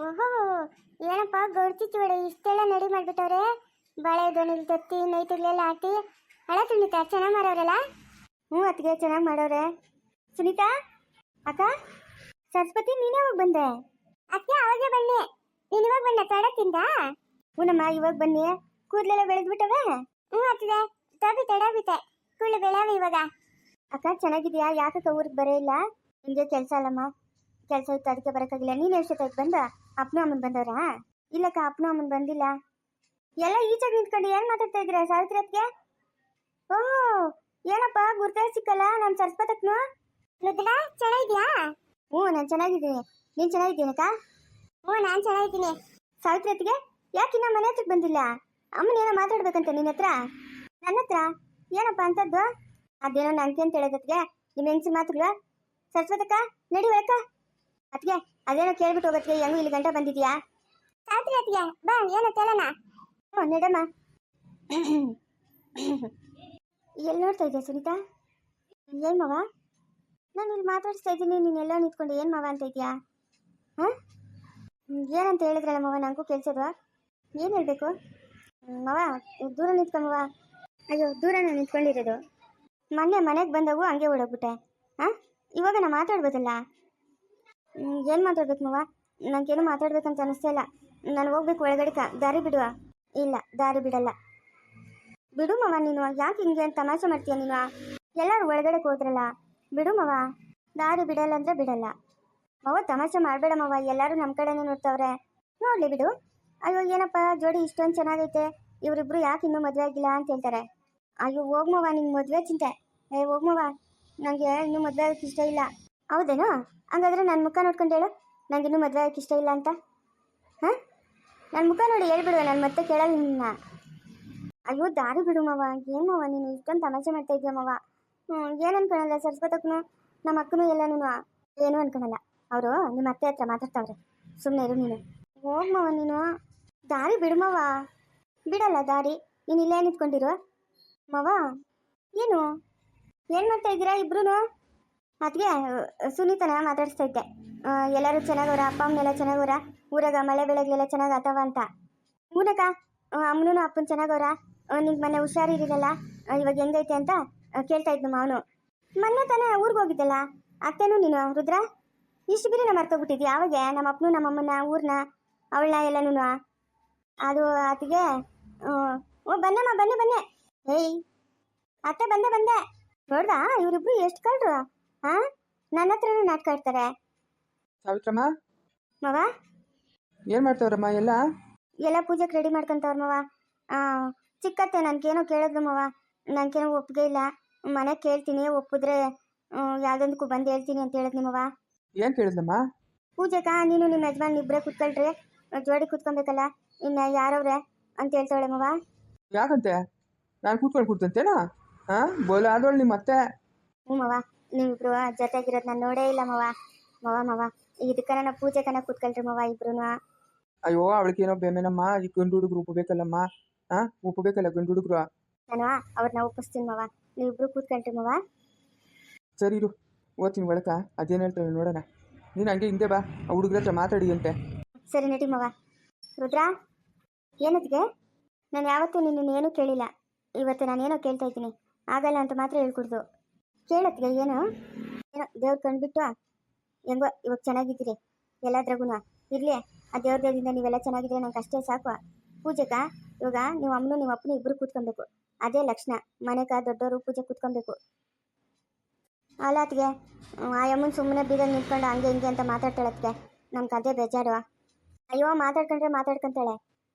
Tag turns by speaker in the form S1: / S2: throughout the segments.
S1: ಓಹೋ, ಏನಪ್ಪ ಗೌಡ್ತಿತ್ತು ಬೇಡ ಇಷ್ಟೆಲ್ಲ ನಡಿ ಮಾಡ್ಬಿಟ್ಟವ್ರೆ. ಬಾಳೆ ದೋಣಿಲ್ ತತ್ತಿ ನೈತಿಗ್ಲೆಲ್ಲ ಹಾಕಿ ಹಳ ಸುನೀತಾ ಚೆನ್ನಾಗಿ ಮಾಡೋರಲ್ಲ. ಹ್ಞೂ ಅತ್ತಿಗೆ ಚೆನ್ನಾಗಿ ಮಾಡೋರೆ. ಸುನೀತಾ ಅಕ್ಕ, ಸರಸ್ವತಿ ನೀನೇ ಹೋಗಿ ಬಂದೆ? ಅತ್ತೆ ಅವಾಗೆ ಬನ್ನಿ. ನೀನು ಇವಾಗ ಬಂದ ತಡಕ್ಕಿಂದ? ಹ್ಞೂನಮ್ಮ ಇವಾಗ ಬನ್ನಿ. ಕೂದಲೆಲ್ಲ ಬೆಳೆದ್ಬಿಟ್ಟವೆ? ಹ್ಞೂ ಅತ್ತಿಗೆ ತಡಬಿತೆ ಕೂದಲು ಬೆಳೆಯವೆ ಇವಾಗ. ಅಕ್ಕ ಚೆನ್ನಾಗಿದ್ಯಾ? ಯಾಕಕ್ಕ ಊರಿಗೆ ಬರೇ ಇಲ್ಲ? ನಿಮಗೆ ಕೆಲಸ ಅಲ್ಲಮ್ಮ, ಕೆಲಸ ಇತ್ತು ಅದಕ್ಕೆ ಬರೋಕ್ಕಾಗಿಲ್ಲ. ನೀನು ಎಷ್ಟೊತ್ತಾಯ್ತು ಬಂದ? ಅಪ್ಪನ ಅಮ್ಮನ ಬಂದವರಾ? ಇಲ್ಲಕ್ಕ ಅಪ್ಪನ ಅಮ್ಮನ ಬಂದಿಲ್ಲ. ಎಲ್ಲ ಈಚೆಗೆ ನಿಂತ್ಕೊಂಡು ಏನು ಮಾತಾಡ್ತಾ ಇದ್ದೀರಾ ಸಾವಿತ್ರಿ ಅತ್ತಿಗೆ? ಓಹೋ, ಏನಪ್ಪ ಗುರ್ತೇ ಸಿಕ್ಕಲ್ಲ ನಮ್ಮ ಸರಸ್ವತಕ್ಕನು? ರುದ್ರಾ ಚೆನ್ನಾಗಿದ್ಯಾ? ಹ್ಞೂ ನಾನು ಚೆನ್ನಾಗಿದ್ದೀನಿ. ನೀನು ಚೆನ್ನಾಗಿದ್ದೀನಕ್ಕ? ಹ್ಞೂ ನಾನು ಚೆನ್ನಾಗಿದ್ದೀನಿ. ಸಾವಿತ್ರಿ ಅತ್ತಿಗೆ ಯಾಕೆ ಇನ್ನ ಮನೆ ಹತ್ರಕ್ಕೆ ಬಂದಿಲ್ಲ? ಅಮ್ಮನೇನೋ ಮಾತಾಡ್ಬೇಕಂತ ನಿನ್ನ ಹತ್ರ? ನನ್ನ ಹತ್ರ ಏನಪ್ಪ ಅಂತದ್ದು? ಅದೇನೋ ನನಗೆ ಅಂತ ಹೇಳಿದತ್ಗೆ ನಿಮ್ಮ ಹೆಂಗಸಿ ಮಾತುಗಳ. ಸರಸ್ವತಕ್ಕ ನಡಿ ಒಳಕ್ಕ. ಅತ್ತಿಗೆ ಅದೇನೋ ಕೇಳ್ಬಿಟ್ಟು ಹೋಗತ್ಗೆ ಹೆಂಗೂ ಇಲ್ಲಿ ಗಂಟ ಬಂದಿದ್ಯಾ? ಸಾವಿತ್ರಿ ಅತ್ತಿಗೆ ಬಾ, ಏನೋ ಕೇಳೋಣ. ಹ್ಞೂ ನಡಮ್ಮ. ಎಲ್ಲಿ ನೋಡ್ತಾ ಇದೆಯಾ ಸುನೀತಾ? ಏನು ಮಾವ? ನಾನು ಇಲ್ಲಿ ಮಾತಾಡಿಸ್ತಾ ಇದ್ದೀನಿ, ನೀನೆಲ್ಲ ನಿಂತ್ಕೊಂಡು ಏನು ಮಾವ ಅಂತ ಇದೆಯಾ? ಹಾಂ ಏನಂತ ಹೇಳಿದ್ರಲ್ಲ ಮಾವ, ನನಗೂ ಕೇಳಿಸೋದು. ಏನು ಹೇಳಬೇಕು ಮಾವ? ದೂರ ನಿಂತ್ಕೊಂಬವ. ಅಯ್ಯೋ ದೂರನ ನಿಂತ್ಕೊಂಡಿರೋದು. ಮೊನ್ನೆ ಮನೆಗೆ ಬಂದವು ಹಂಗೆ ಓಡೋಗ್ಬಿಟ್ಟೆ. ಹಾಂ ಇವಾಗ ನಾ ಮಾತಾಡ್ಬೋದಲ್ಲ? ಏನು ಮಾತಾಡ್ಬೇಕು ಮಾವ? ನನಗೇನು ಮಾತಾಡ್ಬೇಕಂತ ಅನಿಸ್ತಾ ಇಲ್ಲ. ನಾನು ಹೋಗ್ಬೇಕು ಒಳಗಡೆ. ದಾರಿ ಬಿಡುವ? ಇಲ್ಲ ದಾರಿ ಬಿಡಲ್ಲ. ಬಿಡು ಮಾವ, ನೀನು ಯಾಕೆ ಹಿಂಗೆ ಅಂತ ತಮಾಷೆ ಮಾಡ್ತೀಯ ನೀನು? ಎಲ್ಲರೂ ಒಳಗಡೆ ಹೋದ್ರಲ್ಲ, ಬಿಡು ಮಾವ. ದಾರಿ ಬಿಡಲ್ಲ ಅಂದರೆ ಬಿಡಲ್ಲ ಮಾವ. ತಮಾಷೆ ಮಾಡಬೇಡ ಮಾವ, ಎಲ್ಲರೂ ನಮ್ಮ ಕಡೆನೇ ನೋಡ್ತಾವ್ರೆ. ನೋಡಲಿ ಬಿಡು. ಅಯ್ಯೋ ಏನಪ್ಪ ಜೋಡಿ ಇಷ್ಟೊಂದು ಚೆನ್ನಾಗೈತೆ, ಇವರಿಬ್ರು ಯಾಕೆ ಇನ್ನೂ ಮದುವೆ ಆಗಿಲ್ಲ ಅಂತ ಹೇಳ್ತಾರೆ. ಅಯ್ಯೋ ಹೋಗ್ಮವ, ನಿಂಗೆ ಮದುವೆ ಚಿಂತೆ. ಹೋಗ್ಮವ, ನನಗೆ ಇನ್ನೂ ಮದುವೆ ಆಗೋಕ್ಕೆ ಇಷ್ಟ ಇಲ್ಲ. ಹೌದೇನೋ? ಹಂಗಾದ್ರೆ ನನ್ನ ಮುಖ ನೋಡ್ಕೊಂಡು ಹೇಳು, ನನಗೆ ಇನ್ನೂ ಮದುವೆ ಆಗೋಕ್ಕೆ ಇಷ್ಟ ಇಲ್ಲ ಅಂತ. ಹಾಂ ನನ್ನ ಮುಖ ನೋಡಿ ಹೇಳ್ಬಿಡುವ, ನಾನು ಮತ್ತೆ ಕೇಳಲ್ಲ ನಿನ್ನ. ಅಯ್ಯೋ ದಾರಿ ಬಿಡು ಮಾವ. ಏನು ಮಾವ ನೀನು ಇಷ್ಟೊಂದು ತಮಾಷೆ ಮಾಡ್ತಾ ಇದೆಯಾ ಮಾವ? ಏನು ಅನ್ಕೊಳಲ್ಲ ಸರಸ್ವತಕ್ಕನು ನಮ್ಮ ಅಕ್ಕನೂ ಎಲ್ಲನೂ ಏನು ಅನ್ಕೊಳಲ್ಲ. ಅವರು ನಿಮ್ಮ ಅತ್ತೆ ಹತ್ರ ಮಾತಾಡ್ತಾವ್ರೆ, ಸುಮ್ಮನೆ ಇರು ನೀನು. ಹೋಗ್ಮವ ನೀನು. ದಾರಿ ಬಿಡು ಮಾವ. ಬಿಡಲ್ಲ ದಾರಿ. ನೀನು ಇಲ್ಲೇ ನಿಂತ್ಕೊಂಡಿರು ಮಾವ. ಏನು ಮಾಡ್ತಾ ಇದ್ದೀರಾ ಇಬ್ರು? ಅದಕ್ಕೆ ಸುನೀತನ ಮಾತಾಡಿಸ್ತಾ ಇದ್ದೆ. ಎಲ್ಲರೂ ಚೆನ್ನಾಗವ್ರ, ಅಪ್ಪ ಅಮ್ಮನೆಲ್ಲ ಚೆನ್ನಾಗವ್ರ, ಊರಾಗ ಮಳೆ ಬೆಳೆಗಳೆಲ್ಲ ಚೆನ್ನಾಗಿ ಆತವ ಅಂತ. ಹೂನಕ್ಕ, ಅಮ್ಮನೂ ಅಪ್ಪನ ಚೆನ್ನಾಗವ್ರ. ನಿಂಗೆ ಮೊನ್ನೆ ಹುಷಾರಿರಲಿಲ್ಲ, ಇವಾಗ ಹೆಂಗೈತೆ ಅಂತ ಕೇಳ್ತಾ ಇದ್ನು ಮಾವನು. ಮೊನ್ನೆ ತಾನೇ ಊರಿಗೆ ಹೋಗಿದ್ದಲ್ಲ ಅತ್ತೇನು ನೀನು ರುದ್ರ? ಇಷ್ಟು ಬಿರಿನ ಮರ್ತೋಗ್ಬಿಟ್ಟಿದ್ಯಾ? ಅವಾಗೆ ನಮ್ಮ ಅಪ್ಪನು ನಮ್ಮಮ್ಮನ ಊರನ್ನ ಅವಳನ್ನ ಎಲ್ಲನೂ. ಅದು ಅತ್ತಿಗೆ ಓ ಬನ್ನಮ್ಮ ಬನ್ನಿ. ಏಯ್ ಅತ್ತೆ ಬಂದೆ. ನೋಡ್ದಾ ಇವರಿಬ್ರು ಎಷ್ಟು ಕಳ್ರು? ಹಾಂ ನನ್ನ ಹತ್ರನೂ ನಾಟಕ ಆಡ್ತಾರೆ.
S2: ಸಾವಿತ್ರಮ್ಮ
S1: ಮವ
S2: ಏನು ಮಾಡ್ತಾವ್ರಮ್ಮ? ಎಲ್ಲ
S1: ಪೂಜೆಗೆ ರೆಡಿ ಮಾಡ್ಕೊಂತವ್ರ ಮವ. ಚಿಕ್ಕತ್ತೆ ನನಗೇನೋ ಕೇಳಿದ್ಲು ಮವ, ನನಗೇನೋ ಒಪ್ಪಿಗೆ ಇಲ್ಲ. ಮನೆಗೆ ಕೇಳ್ತೀನಿ, ಒಪ್ಪಿದ್ರೆ ಯಾವುದೊಂದಕ್ಕೂ ಬಂದು ಹೇಳ್ತೀನಿ ಅಂತ ಹೇಳಿದ್ನಿ ಮವ.
S2: ಏನು ಕೇಳಿದ್ಲಮ್ಮ?
S1: ಪೂಜೆಗ ನೀನು ನಿಮ್ಮ ಯಜಮಾನ್ ಇಬ್ಬರೇ ಕೂತ್ಕೊಳ್ರಿ, ಜೋಡಿ ಕೂತ್ಕೊಬೇಕಲ್ಲ, ಇನ್ನು ಯಾರವ್ರೆ ಅಂತ ಹೇಳ್ತಾಳೆ ಮವ.
S2: ಯಾಕಂತೆ? ನಾನು ಕೂತ್ಕೊಂತೇನಾ? ಹಾಂ ಬೋಲ ಆದವಳು ನಿಮ್ಮ ಅತ್ತೆ.
S1: ಹ್ಞೂ ಮವ, ನೀವಿಬ್ರು ಜೊತೆಗಿರೋದು ನಾನು ನೋಡೇ ಇಲ್ಲ ಮವ. ಇದಕ್ಕೆ ನನ್ನ ಪೂಜೆಗನ ಕೂತ್ಕೊಳ್ರಿ ಮವ ಇಬ್ರು.
S2: ಅಯ್ಯೋ ಅವಳಿಗೇನೋ ಬೇಮೇನಮ್ಮ, ಈ ಗಂಡು ಹುಡುಗರು ಒಪ್ಪಬೇಕಲ್ಲಮ್ಮ. ಹಾಂ ಒಪ್ಪಬೇಕಲ್ಲ ಗಂಡು ಹುಡುಗರು.
S1: ನಾನು ಅವ್ರನ್ನ ಒಪ್ಪಿಸ್ತೀನಿ ಮವ, ನೀವಿಬ್ರು ಕೂತ್ಕೊಳ್ರಿ ಮವ.
S2: ಸರಿ ಇರು, ಓದ್ತೀನಿ ಒಳಕ, ಅದೇನು ಹೇಳ್ತಾಳೆ ನೋಡೋಣ. ನೀನು ಹಂಗೆ ಹಿಂದೆ ಬಾ, ಆ ಹುಡುಗ್ರ ಹತ್ರ ಮಾತಾಡಿ ಅಂತೆ.
S1: ಸರಿ ನಡಿ ಮವ. ರುದ್ರಾ ಏನತ್ತಿಗೆ? ನಾನು ಯಾವತ್ತೂ ನಿನ್ನನ್ನು ಏನೂ ಕೇಳಿಲ್ಲ, ಇವತ್ತು ನಾನೇನೋ ಕೇಳ್ತಾ ಇದ್ದೀನಿ. ಆಗಲ್ಲ ಅಂತ ಮಾತ್ರ ಹೇಳ್ಕೊಡ್ದು. ಕೇಳತ್ತಿಗೆ ಏನೋ ದೇವ್ರು ಕಂಡುಬಿಟ್ಟು ಹೆಂಗೋ ಇವಾಗ ಚೆನ್ನಾಗಿದ್ದೀರಿ ಎಲ್ಲದ್ರಾಗೂ. ಇರಲಿ, ಆ ದೇವ್ರ ದೇವರಿಂದ ನೀವೆಲ್ಲ ಚೆನ್ನಾಗಿದ್ರೆ ನಂಗೆ ಅಷ್ಟೇ ಸಾಕು. ಪೂಜೆಗ ಇವಾಗ ನೀವು ಅಮ್ಮನು ನಿಮ್ಮ ಅಪ್ಪನು ಇಬ್ಬರು ಕೂತ್ಕೊಬೇಕು, ಅದೇ ಲಕ್ಷಣ. ಮನೆಗ ದೊಡ್ಡವರು ಪೂಜೆ ಕೂತ್ಕೊಬೇಕು. ಅಲ್ಲ ಅತ್ತಿಗೆ, ಆ ಅಮ್ಮನ ಸುಮ್ಮನೆ ಬೀದಾಗ ನಿಂತ್ಕೊಂಡು ಹಂಗೆ ಹಿಂಗೆ ಅಂತ ಮಾತಾಡ್ತಾಳತ್ತಿಗೆ, ನಮ್ಗೆ ಅದೇ ಬೇಜಾರು. ಅಯ್ಯೋ ಮಾತಾಡ್ಕೊಂತಾಳೆ,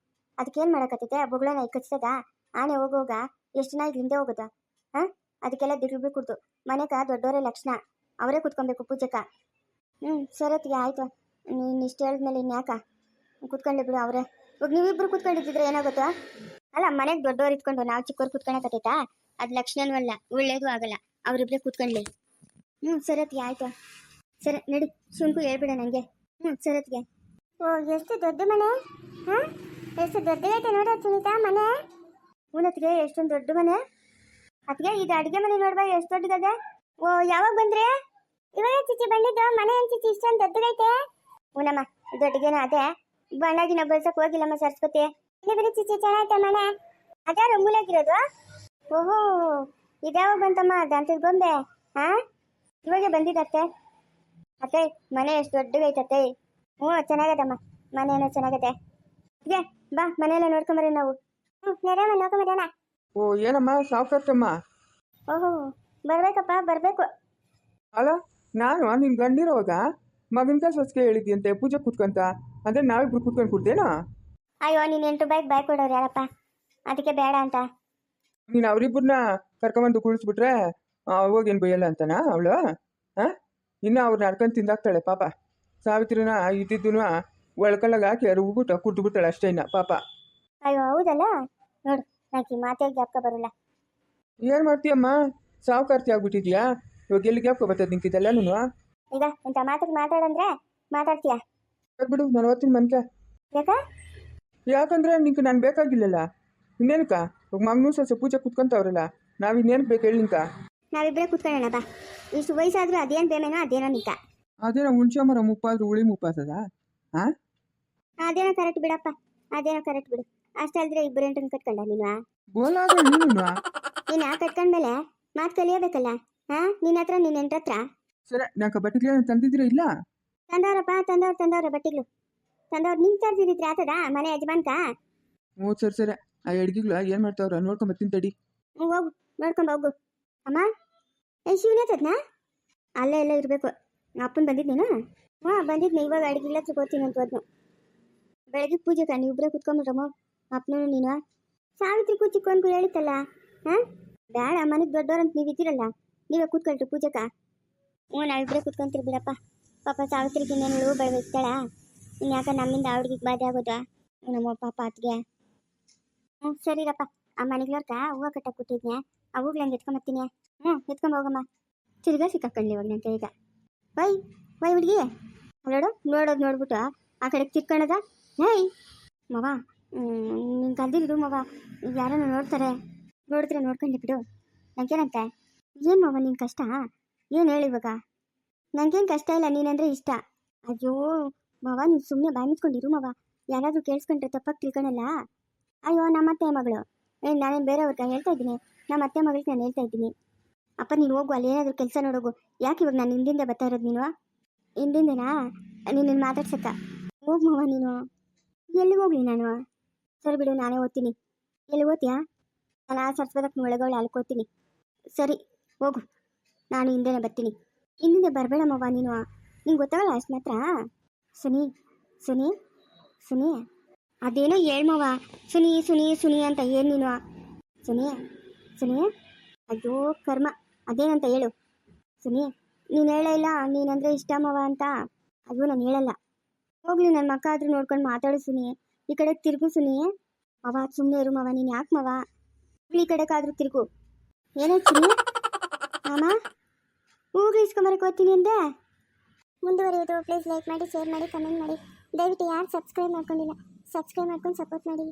S1: ಅದಕ್ಕೇನು ಮಾಡೋಕತ್ತೈತೆ? ಬೊಗಳನ್ನ ಇಕ್ಕಚ್ತದ? ಆನೆ ಹೋಗೋಗ ಎಷ್ಟು ಜನ ಇದು ಹಿಂದೆ ಹೋಗೋದು? ಹಾಂ ಅದಕ್ಕೆಲ್ಲ ದಿಗ್ಲು ಕುಡ್ದು ಮನೆಗ ದೊಡ್ಡವರೇ ಲಕ್ಷಣ, ಅವರೇ ಕೂತ್ಕೊಬೇಕು ಪೂಜೆಗ. ಸರತ್ತಿಗೆ ಆಯಿತು, ನೀನು ಇಷ್ಟು ಹೇಳಿದ್ಮೇಲೆ ಇನ್ಯಾಕ ಕೂತ್ಕೊಂಡೆ ಬಿಡು ಅವರೇ. ಇವಾಗ ನೀವಿಬ್ರು ಕೂತ್ಕೊಂಡಿದ್ದಿದ್ರೆ ಏನಾಗುತ್ತೋ? ಅಲ್ಲ ಮನೆಗೆ ದೊಡ್ಡವ್ರು ಇಟ್ಕೊಂಡು ನಾವು ಚಿಕ್ಕವ್ರು ಕೂತ್ಕೊಳಕತ್ತೈತಾ? ಅದು ಲಕ್ಷಣನೂ ಅಲ್ಲ, ಒಳ್ಳೇದು ಆಗಲ್ಲ. ಅವರಿಬ್ಬರೇ ಕೂತ್ಕೊಳ್ಳಿ. ಸರತ್ತಿಗೆ ಆಯಿತು. ಸರಿ ನಡಿ, ಶುಂಕು ಹೇಳ್ಬಿಡ ನನಗೆ. ಸರತ್ತಿಗೆ. ಓ ಎಷ್ಟು ದೊಡ್ಡ ಮನೆ! ಹಾಂ ಎಷ್ಟು ದೊಡ್ಡದೈತೆ ನೋಡ ಸುನೀತಾ ಮನೆ. ಹೂನತ್ತಿಗೆ ಎಷ್ಟೊಂದು ದೊಡ್ಡ ಮನೆ. ಅದಕ್ಕೆ ಇದು ಅಡುಗೆ ಮನೆ ನೋಡ್ಬಾ ಎಷ್ಟು ದೊಡ್ಡದದೆ. ಓ ಯಾವಾಗ ಬಂದ್ರೆ? ಇವಾಗ ಚಿಚ್ಚಿ ಬಂದಿದ್ದು ಮನೆ ಚಿಚ್ಚಿ ಇಷ್ಟೊಂದು ದೊಡ್ಡದೈತೆ. ಹೂನಮ್ಮ ದೊಡ್ಡಗೇನೋ ಅದೇ ಬಣ್ಣಗಿನ ಬಳ್ಸಕ್ ಹೋಗಿಲ್ಲಮ್ಮ ಸರಸ್ವತಿ. ಬರೀ ಚಿಚ್ಚಿ ಚೆನ್ನಾಯ್ತ ಮನೆ ಅದ್ಯಾರು ಮೂಲಾಗಿರೋದು? ಓಹೋ ಇದ್ಯಾವಾಗ ಬಂತಮ್ಮ ದಂತದ ಗೊಂಬೆ? ಹಾ ಇವಾಗೆ ಬಂದಿದ್ದತ್ತೆ. ಅತ್ತೆ ಮನೆ ಎಷ್ಟು ದೊಡ್ಡಗೈತತ್ತೆ. ಹ್ಞೂ ಚೆನ್ನಾಗದಮ್ಮ, ಮನೆ ಏನೋ ಚೆನ್ನಾಗತ್ತೆ. ಇದೆ ಬಾ ಮನೆಯೆಲ್ಲ ನೋಡ್ಕೊಂಬರಿ ನಾವು. ನಡಮ್ಮ ನೋಡ್ಕೊಂಬರೋಣ.
S2: ಓ ಏನಮ್ಮ ಸಾವುಕಾರ್ತಮ್ಮ?
S1: ಓಹೋ ಬರ್ಬೇಕಪ್ಪ ಬರ್ಬೇಕು.
S2: ಅಲ್ಲ ನಾನು ನಿನ್ ಗಂಡಿರೋವಾಗ ಮಗನ ಸೊಸೆಗೆ ಹೇಳಿದ್ಯಂತೆ ಪೂಜೆ ಕೂತ್ಕೊಂತ, ಅಂದ್ರೆ ನಾವಿಬ್ರು ಕೂತ್ಕೊಂಡು ಕೊಡ್ತೇನಾ?
S1: ಅಯ್ಯೋ ನೀನು 8 ರೂಪಾಯಿಗೆ ಬಾಯ್ ಕೊಡೋರು ಯಾರಪ್ಪ, ಅದಕ್ಕೆ ಬೇಡ ಅಂತ.
S2: ನೀನು ಅವರಿಬ್ಬರನ್ನ ಕರ್ಕೊಂಬಂದು ಕುಳಿಸ್ಬಿಟ್ರೆ ಹೋಗೇನು ಬೈಯಲ್ಲ ಅಂತನಾ ಅವಳು? ಹಾಂ ಇನ್ನು ಅವ್ರು ನಡ್ಕೊಂಡು ತಿಂದಾಕ್ತಾಳೆ ಪಾಪ. ಸಾವಿತ್ರಿನ ಇದ್ದಿದ್ದು ಒಳ್ಕಲ್ಲಾಗ ಹಾಕಿ ರುಬ್ಬಿಟ್ಟು ಕುಡ್ದು ಬಿಡ್ತಾಳೆ ಅಷ್ಟೇ ಇನ್ನ ಪಾಪ.
S1: ಅಯ್ಯೋ ಹೌದಲ್ಲ, ನೋಡು ನನಗೆ ಮಾತೇ ಜ್ಞಾಪಕ ಬರೋಲ್ಲ.
S2: ಏನು ಮಾಡ್ತೀಯಮ್ಮ, ಸಾವುಕಾರ್ತಿ ಆಗ್ಬಿಟ್ಟಿದ್ಯಾ ಇವಾಗ ಎಲ್ಲಿ ಜ್ಞಾಪಕ ಬರ್ತದೆ ನಿಂತಿದ್ದೆಲ್ಲನೂ?
S1: ಈಗ ಇಂಥ ಮಾತಿಗೆ ಮಾತಾಡಂದ್ರೆ ಮಾತಾಡ್ತೀಯ?
S2: ಬಿಡು ನಾನು ಓದ್ತೀನಿ ಮನ್ಕೆ.
S1: ಯಾಕ?
S2: ಯಾಕಂದ್ರೆ ನಿಂಗೆ ನಾನು ಬೇಕಾಗಿಲ್ಲಲ್ಲ. ಇನ್ನೇನಕ್ಕ ಇವಾಗ ಮಗನೂ ಸೊಸೆ ಪೂಜೆ ಕೂತ್ಕೊಂತವ್ರಲ್ಲ, ನಾವು ಇನ್ನೇನು ಬೇಕು ಹೇಳಿ ನಿಂಕ?
S1: ನಾವಿಬ್ಬರೇ ಕೂತ್ಕೊಳ್ಳೋಣ ಬಾ. ಇಷ್ಟು ವಯಸ್ಸಾದ್ರೂ ಅದೇನು ಬೇಮೇನೋ ಅದೇನೋ ನಿಂಕ.
S2: ಅದೇನೋ ಹುಣ್ಸೆ ಮರ ಮುಪ್ಪಾದ್ರೂ ಹುಳಿ ಮುಪ್ಪಾಸದ? ಹಾಂ
S1: ಅದೇನೋ ಕರೆಕ್ಟ್ ಬಿಡಪ್ಪ, ಅದೇನೋ ಕರೆಕ್ಟ್ ಬಿಡು. ಅಷ್ಟೇ ಅಲ್ದ್ರೆ ಇಬ್ಬರು ಎಂಟನ್ನು ಕಟ್ಕೊಂಡ ನೀನು?
S2: ಬೋಲಾಗ ನೀನು
S1: ನೀನು ಕಟ್ಕೊಂಡ್ಮೇಲೆ ಮಾತು ಕಲಿಯಬೇಕಲ್ಲ. ಹಾಂ ನಿನ್ನ ಹತ್ರ ನಿನ್ನ ಎಂಟ್ರ ಹತ್ರ
S2: ಸರಿ ನಾಕ ಬಟ್ಟೆಗಳನ್ನ ತಂದಿದ್ದೀರಾ ಇಲ್ಲ?
S1: ತಂದವ್ರಪ್ಪ ತಂದವ್ರ ಬಟ್ಟೆಗಳು ತಂದವ್ರು ನಿಂಗೆ ತರ್ದಿರಿದ್ರೆ ಆತದ ಮನೆ ಯಜಮಾನ್ಕ?
S2: ಹ್ಞೂ ಸರಿ ಸರಿ. ಆ ಅಡ್ಗಿಗಳು ಏನು ಮಾಡ್ತಾವ್ರ ನೋಡ್ಕೊಂಬತ್ತೀನಿ ತಡಿ.
S1: ಹ್ಞೂ ಹೋಗು ನೋಡ್ಕೊಂಬ ಹೋಗು. ಅಮ್ಮ ಶಿವನೇತದ್ನಾ? ಅಲ್ಲೇ ಎಲ್ಲ ಇರಬೇಕು. ಅಪ್ಪನ ಬಂದಿದ್ನೇನು? ಹಾಂ ಬಂದಿದ್ನಿ. ಇವಾಗ ಅಡುಗೆ ಹತ್ರ ಹೋಗ್ತೀನಿ ಅಂತ ಹೋದ್ನು. ಬೆಳಗ್ಗೆ ಪೂಜೆಗ ನೀವು ಇಬ್ಬರೇ ಕುತ್ಕೊಂಬಿಡ್ರಮ್ಮ, ಅಪ್ಪನೂ ನೀನು. ಸಾವಿತ್ರಿ ಚಿಕ್ಕವನ್ಗೂ ಹೇಳಿತ್ತಲ್ಲ. ಹಾಂ ಬೇಡ ಮನೆಗೆ ದೊಡ್ಡವ್ರಂತ ನೀವು ಇದ್ದೀರಲ್ಲ, ನೀವೇ ಕೂತ್ಕೊಳ್ರಿ ಪೂಜೆಗ. ಹ್ಞೂ ನಾವಿಬ್ಬರೇ ಕೂತ್ಕೊಂತೀರಿ ಬಿಡಪ್ಪ. ಪಾಪ ಸಾವಿತ್ರಿಗೆ ಇನ್ನೇನು ಬೆಳಗ್ತಾಳ, ಇನ್ನು ಯಾಕೆ ನಮ್ಮಿಂದ ಅವ್ರಿಗೆ ಬಾಧೆ ಆಗೋದಾ? ನಮ್ಮ ಪಾಪ ಅತ್ತಿಗೆ. ಹ್ಞೂ ಸರಿರಪ್ಪ. ಆ ಮನೆಗ್ಲೋರ್ಕ ಹೂವು ಕಟ್ಟಕ್ಕೆ ಕೊಟ್ಟಿದ್ನೆ, ಆ ಹೂಗಳು ಹಂಗೆ ಎತ್ಕೊಂಬತ್ತೀನಿ. ಹ್ಞೂ ಎತ್ಕೊಂಬ ಹೋಗಮ್ಮ. ತಿರ್ಗಾ ಸಿಕ್ಕಾಕೊಂಡ್ಲಿ ಇವಾಗ ನನ್ನ ಕೈಗ. ವೈ ಹುಡುಗಿ ನೋಡು, ನೋಡೋದು ನೋಡ್ಬಿಟ್ಟು ಆ ಕಡೆಗೆ ತಿರ್ಕೊಳ್ಳೋದ. ಹೇಯ್ ಮವ, ನಿಂಗೆ ಕಲ್ದಿರಿದು ಮವ, ಯಾರನ್ನ ನೋಡ್ತಾರೆ, ನೋಡಿದ್ರೆ ನೋಡ್ಕೊಂಡ್ಲಿ ಬಿಡು. ನಂಗೇನಂತೆ? ಏನು ಮವ ನಿನ್ನ ಕಷ್ಟ? ಏನು ಹೇಳಿ ಇವಾಗ? ನನಗೇನು ಕಷ್ಟ ಇಲ್ಲ, ನೀನಂದರೆ ಇಷ್ಟ. ಅಯ್ಯೋ ಮವ ನೀವು ಸುಮ್ಮನೆ ಬಾಯಿ ಮುಚ್ಕೊಂಡಿರು ಮವ, ಯಾರಾದರೂ ಕೇಳಿಸ್ಕೊಂಡ್ರೆ ತಪ್ಪಾಗಿ ತಿಳ್ಕೊಳಲ್ಲ. ಅಯ್ಯೋ ನಮ್ಮ ಅತ್ತೆ ಮಗಳು, ನಾನೇನು ಬೇರೆಯವ್ರಿಗೆ ಹೇಳ್ತಾ ಇದ್ದೀನಿ, ನಮ್ಮ ಅತ್ತೆ ಮಗಳಿಗೆ ನಾನು ಹೇಳ್ತಾ ಇದ್ದೀನಿ. ಅಪ್ಪ ನೀನು ಹೋಗು, ಅಲ್ಲಿ ಏನಾದರೂ ಕೆಲಸ ನೋಡೋಗು. ಯಾಕೆ ಇವಾಗ ನಾನು ಹಿಂದಿಂದ ಬರ್ತಾ ಇರೋದು? ನೀನು ಹಿಂದಿಂದೇನಾ ನೀನು ಮಾತಾಡ್ಸಕ್ಕ? ಹೋಗು ಮವ ನೀನು. ಎಲ್ಲಿಗೆ ಹೋಗ್ಲಿ ನಾನು? ಸರಿ ಬಿಡು ನಾನೇ ಓದ್ತೀನಿ. ಎಲ್ಲಿ ಓದ್ತೀಯಾ? ನಾನು ಆ ಸರ್ಸ್ವದಕ್ಕೆ ಒಳಗವಳೆ ಅಲ್ಕೋತೀನಿ. ಸರಿ ಹೋಗು, ನಾನು ಹಿಂದೆನೇ ಬರ್ತೀನಿ. ಹಿಂದೆ ಬರಬೇಡ ಮವ ನೀನು, ನಿಂಗೆ ಗೊತ್ತಾಗಲ್ಲ ಅಷ್ಟು ಮಾತ್ರ. ಸುನಿ ಸುನಿ ಸುನಿ ಅದೇನೋ ಹೇಳ್ಮವ, ಸುನಿ ಸುನಿ ಸುನಿ ಅಂತ ಏನು ನೀನು? ಸುನಿ ಸುನಿ ಅಯ್ಯೋ ಕರ್ಮ, ಅದೇನಂತ ಹೇಳು. ಸುನಿ ನೀನು ಹೇಳೇ ಇಲ್ಲ ನೀನಂದರೆ ಇಷ್ಟ ಮವ ಅಂತ. ಅದು ನಾನು ಹೇಳಲ್ಲ. ಹೋಗ್ಲಿ ನನ್ನ ಮಕ್ಕ ಆದರೂ ನೋಡ್ಕೊಂಡು ಮಾತಾಡು ಸುನಿ. ಈ ಕಡೆ ತಿರುಗು ಸುನಿ. ಮವ ಸುಮ್ಮನೆ ಇರು ಮವ, ನೀನು ಯಾಕೆ ಮವ? ಈ ಕಡೆಗಾದ್ರೂ ತಿರುಗು. ಏನಾಯ್ತು ಸುನಿ? ಅಮ್ಮ ಹೂಗಳು ಇಸ್ಕೊಂಬರಕ್ಕೆ ಹೋಗ್ತೀನಿ ಅಂದೆ. ಮುಂದುವರಿಯೋದು ಪ್ಲೀಸ್ ಲೈಕ್ ಮಾಡಿ, ಶೇರ್ ಮಾಡಿ, ಕಮೆಂಟ್ ಮಾಡಿ. ದಯವಿಟ್ಟು ಯಾರು ಸಬ್ಸ್ಕ್ರೈಬ್ ಮಾಡ್ಕೊಂಡಿಲ್ಲ ಸಬ್ಸ್ಕ್ರೈಬ್ ಮಾಡ್ಕೊಂಡು ಸಪೋರ್ಟ್ ಮಾಡಿ.